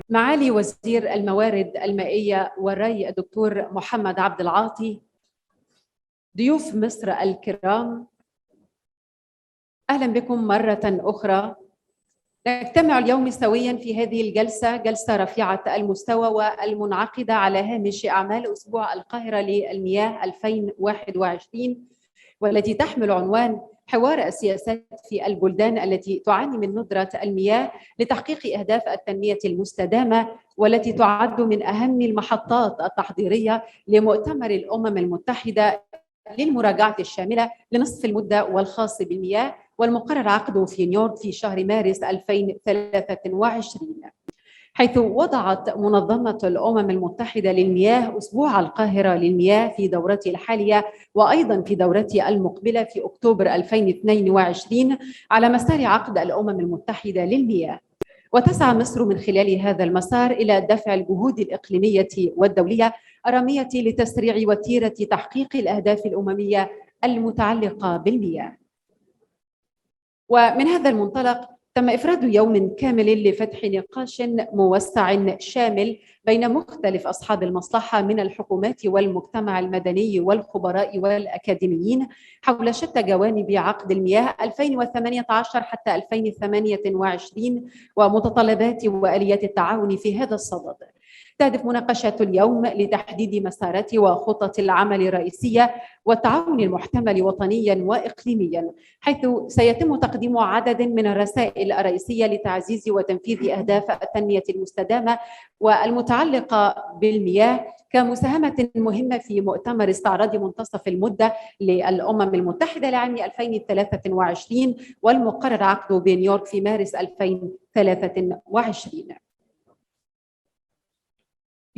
معالي وزير الموارد المائية والري الدكتور محمد عبد العاطي، ضيوف مصر الكرام، أهلا بكم مرة أخرى. نجتمع اليوم سويا في هذه جلسة رفيعة المستوى والمنعقدة على هامش أعمال أسبوع القاهرة للمياه 2021، والتي تحمل عنوان حوار السياسات في البلدان التي تعاني من ندرة المياه لتحقيق أهداف التنمية المستدامة، والتي تعد من أهم المحطات التحضيرية لمؤتمر الأمم المتحدة للمراجعة الشاملة لنصف المدة والخاص بالمياه، والمقرر عقده في نيويورك في شهر مارس 2023، حيث وضعت منظمة الأمم المتحدة للمياه أسبوع القاهرة للمياه في دورته الحالية وأيضا في دورته المقبلة في أكتوبر 2022 على مسار عقد الأمم المتحدة للمياه. وتسعى مصر من خلال هذا المسار إلى دفع الجهود الإقليمية والدولية الرامية لتسريع وتيرة تحقيق الأهداف الأممية المتعلقة بالمياه. ومن هذا المنطلق تم إفراد يوم كامل لفتح نقاش موسع شامل بين مختلف أصحاب المصلحة من الحكومات والمجتمع المدني والخبراء والأكاديميين حول شتى جوانب عقد المياه 2018 حتى 2028 ومتطلبات وآليات التعاون في هذا الصدد. تهدف مناقشات اليوم لتحديد مسارات وخطط العمل الرئيسية والتعاون المحتمل وطنيا وإقليميا، حيث سيتم تقديم عدد من الرسائل الرئيسية لتعزيز وتنفيذ أهداف التنمية المستدامة والمتعلقة بالمياه كمساهمة مهمة في مؤتمر استعراض منتصف المدة للأمم المتحدة لعام 2023 والمقرر عقده بنيويورك في مارس 2023.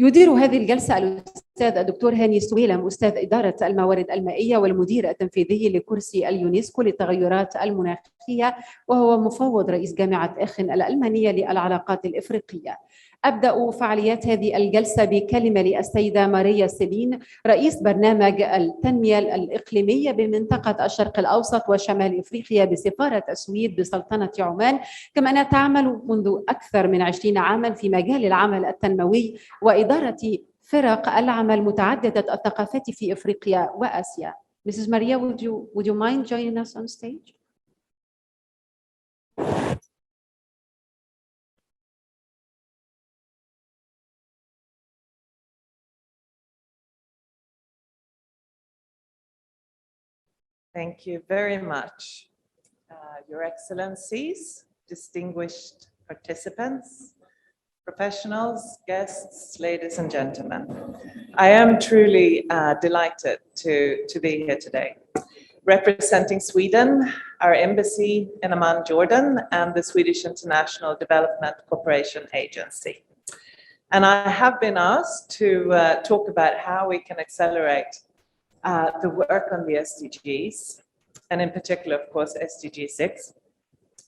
يدير هذه الجلسة الأستاذ الدكتور هاني سويلم، أستاذ إدارة الموارد المائية والمدير التنفيذي لكرسي اليونسكو للتغيرات المناخية، وهو مفوض رئيس جامعة إخن الألمانية للعلاقات الإفريقية. أبدأ فعاليات هذه الجلسة بكلمة للسيدة ماريا سيلين، رئيس برنامج التنمية الإقليمية بمنطقة الشرق الأوسط وشمال إفريقيا بسفارة السويد بسلطنة عمان، كما أنها تعمل منذ أكثر من 20 عاما في مجال العمل التنموي وإدارة فرق العمل متعددة الثقافات في إفريقيا وآسيا. Mrs. Maria, would you mind joining us on stage? Thank you very much, Your Excellencies, distinguished participants, professionals, guests, ladies and gentlemen. I am truly delighted to be here today, representing Sweden, our embassy in Amman, Jordan, and the Swedish International Development Cooperation Agency. And I have been asked to talk about how we can accelerate the work on the SDGs, and in particular, of course, SDG 6,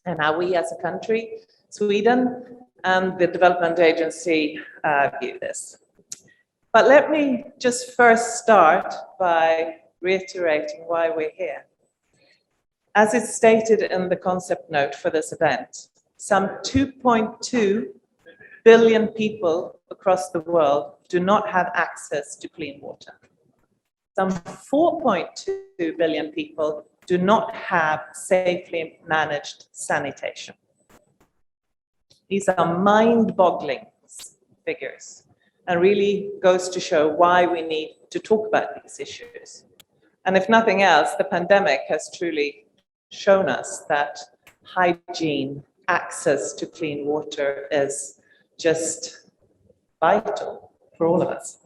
and how we as a country, Sweden, and the Development Agency view this. But let me just first start by reiterating why we're here. As it's stated in the concept note for this event, some 2.2 billion people across the world do not have access to clean water. Some 4.2 billion people do not have safely managed sanitation. These are mind-boggling figures and really goes to show why we need to talk about these issues. And if nothing else, the pandemic has truly shown us that hygiene, access to clean water is just vital for all of us.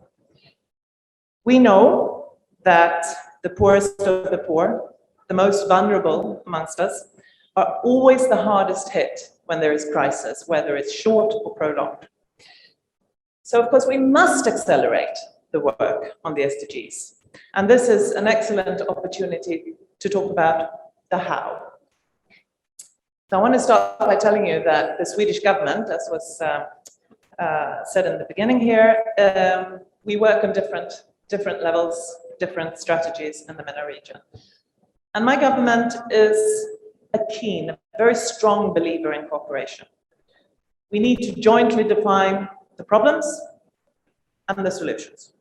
We know that the poorest of the poor, the most vulnerable amongst us, are always the hardest hit when there is crisis, whether it's short or prolonged. So of course we must accelerate the work on the SDGs. And this is an excellent opportunity to talk about the how. So I want to start by telling you that the Swedish government, as was said in the beginning here, we work on different levels, different strategies in the MENA region. And my government is a keen, very strong believer in cooperation. We need to jointly define the problems and the solutions.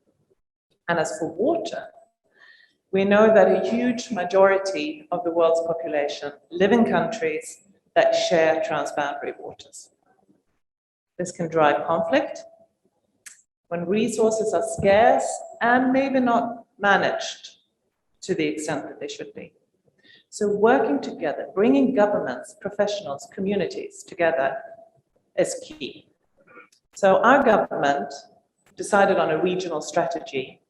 And as for water, we know that a huge majority of the world's population live in countries that share transboundary waters. This can drive conflict when resources are scarce and maybe not managed to the extent that they should be. So working together, bringing governments, professionals, communities together is key. So our government decided on a regional strategy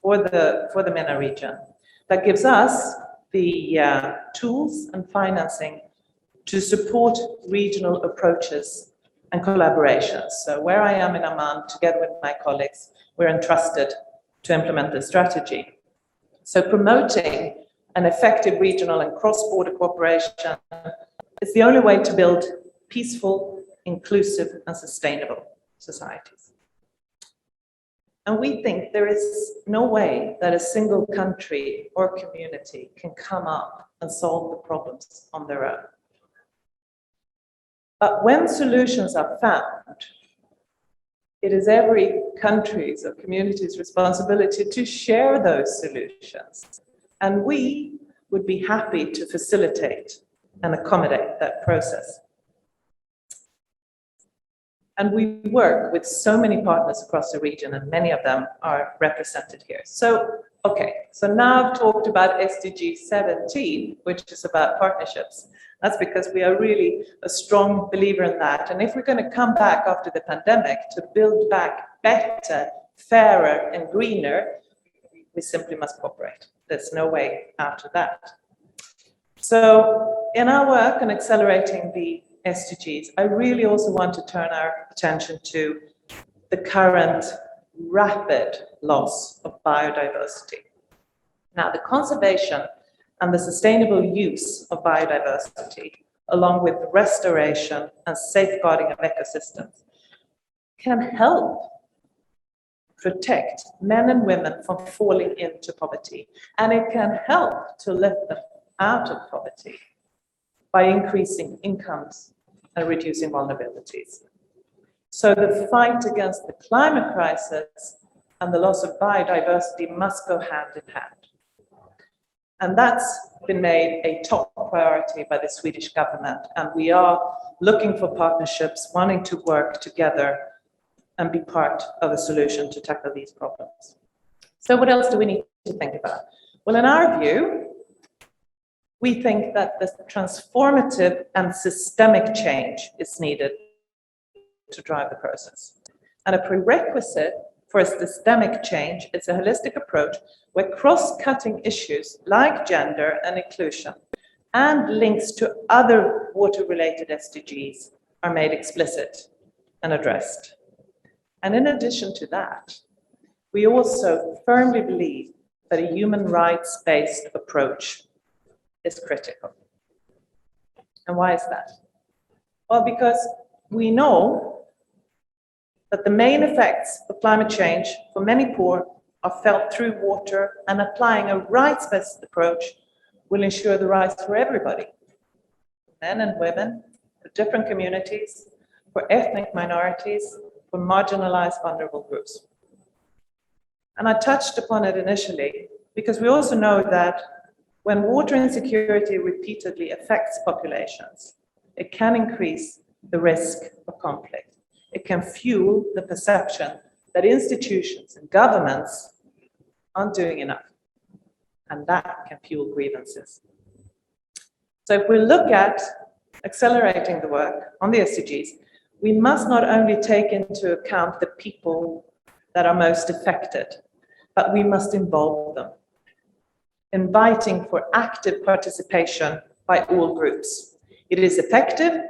for the MENA region that gives us the tools and financing to support regional approaches and collaborations. So where I am in Amman, together with my colleagues, we're entrusted to implement this strategy. So promoting an effective regional and cross-border cooperation is the only way to build peaceful, inclusive, and sustainable societies. And we think there is no way that a single country or community can come up and solve the problems on their own. But when solutions are found, it is every country's or community's responsibility to share those solutions. And we would be happy to facilitate and accommodate that process. And we work with so many partners across the region, and many of them are represented here. So now I've talked about SDG 17, which is about partnerships. That's because we are really a strong believer in that. And if we're going to come back after the pandemic to build back better, fairer, and greener, we simply must cooperate. There's no way out of that. So in our work on accelerating the SDGs, I really also want to turn our attention to the current rapid loss of biodiversity. Now, the conservation and the sustainable use of biodiversity, along with the restoration and safeguarding of ecosystems, can help protect men and women from falling into poverty, and it can help to lift them out of poverty by increasing incomes and reducing vulnerabilities. So the fight against the climate crisis and the loss of biodiversity must go hand in hand. And that's been made a top priority by the Swedish government. And we are looking for partnerships, wanting to work together and be part of a solution to tackle these problems. So what else do we need to think about? Well, in our view, we think that the transformative and systemic change is needed to drive the process. And a prerequisite for a systemic change is a holistic approach where cross-cutting issues like gender and inclusion and links to other water-related SDGs are made explicit and addressed. And in addition to that, we also firmly believe that a human rights-based approach is critical. And why is that? Well, because we know that the main effects of climate change for many poor are felt through water, and applying a rights-based approach will ensure the rights for everybody, men and women, for different communities, for ethnic minorities, for marginalized vulnerable groups. And I touched upon it initially because we also know that when water insecurity repeatedly affects populations, it can increase the risk of conflict. It can fuel the perception that institutions and governments aren't doing enough, and that can fuel grievances. So if we look at accelerating the work on the SDGs, we must not only take into account the people that are most affected, but we must involve them, inviting for active participation by all groups. It is effective,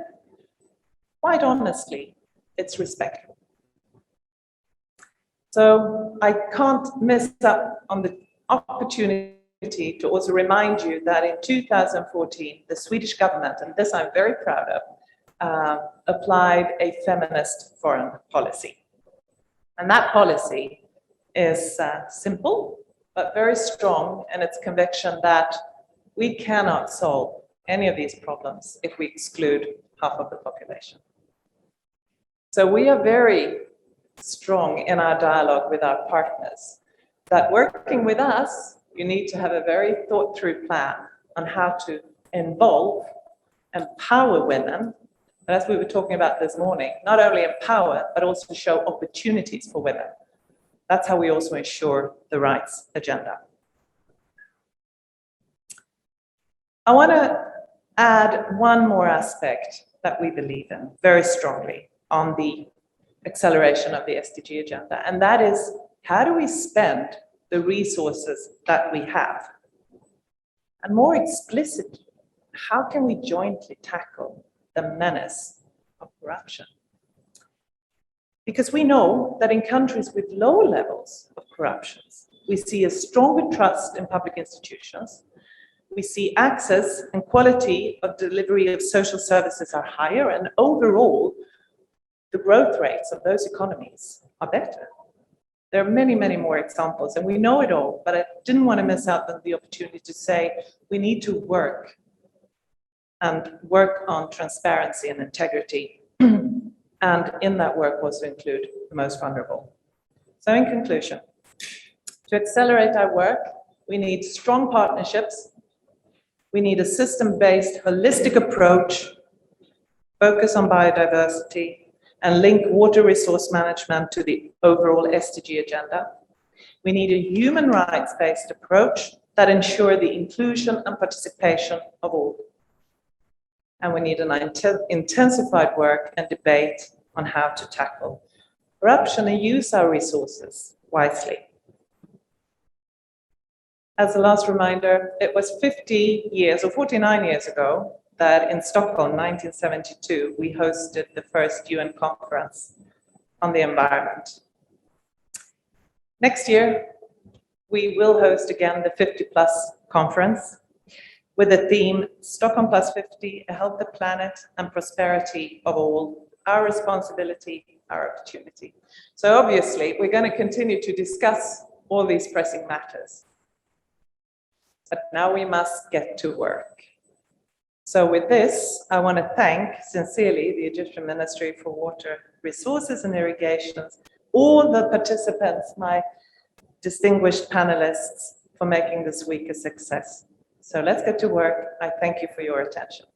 quite honestly, it's respectful. So I can't miss up on the opportunity to also remind you that in 2014, the Swedish government, and this I'm very proud of, applied a feminist foreign policy. And that policy is simple, but very strong in its conviction that we cannot solve any of these problems if we exclude half of the population. So we are very strong in our dialogue with our partners that working with us, you need to have a very thought through plan on how to involve, empower women. And as we were talking about this morning, not only empower, but also show opportunities for women. That's how we also ensure the rights agenda. I want to add one more aspect that we believe in very strongly on the acceleration of the SDG agenda, and that is, how do we spend the resources that we have? And more explicitly, how can we jointly tackle the menace of corruption? Because we know that in countries with low levels of corruption, we see a stronger trust in public institutions. We see access and quality of delivery of social services are higher, and overall, the growth rates of those economies are better. There are many, many more examples, and we know it all, but I didn't want to miss out on the opportunity to say we need to work on transparency and integrity, and in that work also include the most vulnerable. So in conclusion, to accelerate our work, we need strong partnerships. We need a system-based, holistic approach, focus on biodiversity, and link water resource management to the overall SDG agenda. We need a human rights-based approach that ensures the inclusion and participation of all. And we need an intensified work and debate on how to tackle corruption and use our resources wisely. As a last reminder, it was 50 years or 49 years ago that in Stockholm, 1972, we hosted the first UN conference on the environment. Next year, we will host again the 50+ conference with the theme Stockholm Plus 50, a healthy planet and prosperity of all, our responsibility, our opportunity. So obviously, we're going to continue to discuss all these pressing matters. But now we must get to work. So with this, I want to thank sincerely the Egyptian Ministry for Water Resources and Irrigations, all the participants, my distinguished panelists, for making this week a success. So let's get to work. I thank you for your attention.